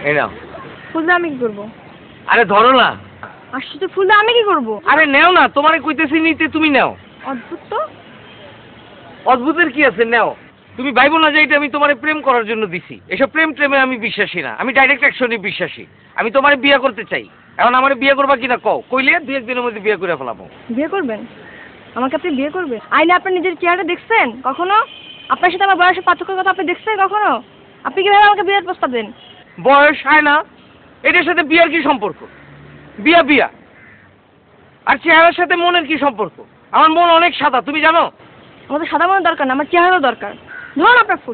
এই নাও। ফুল দিয়ে আমি কি করবো? আরে ধরো না। আসছি তো, ফুল দিয়ে আমি কি করবো? আরে নেও না, তোমারে কইতেছি নিতে, তুমি নাও। অদ্ভুত তো। অদ্ভুতের কি আছে, নাও। তুমি ভাইবো না যে এটা আমি তোমারে প্রেম করার জন্য দিছি। এসব প্রেম প্রেমে আমি বিশ্বাসী না, আমি ডাইরেক্ট অ্যাকশনে বিশ্বাসী। আমি তোমারে বিয়ে করতে চাই। এখন আমারে বিয়ে করবা কিনা কও, কইলে 2-1 দিনের মধ্যে বিয়ে করে ফেলাবো। বিয়ে করবেন? আমাকে আপনি বিয়ে করবেন? আইনে আপনার নিজের চেহারা দেখছেন কখনো? আপনার সাথে আমার বয়সের পার্থক্যের কথা আপনি দেখছেন কখনো? আপনি কিভাবে আমাকে বিয়ের প্রস্তাব দেন? বয়স হয় না, এটার সাথে বিয়ার কি সম্পর্ক? বিয়া বিয়া। আর চেহারার সাথে মনের কি সম্পর্ক? আমার মন অনেক সাদা, তুমি জানো? আমাদের সাদা মনের দরকার না, আমার চেহারারও দরকার। ধরুন আপনার ফুল।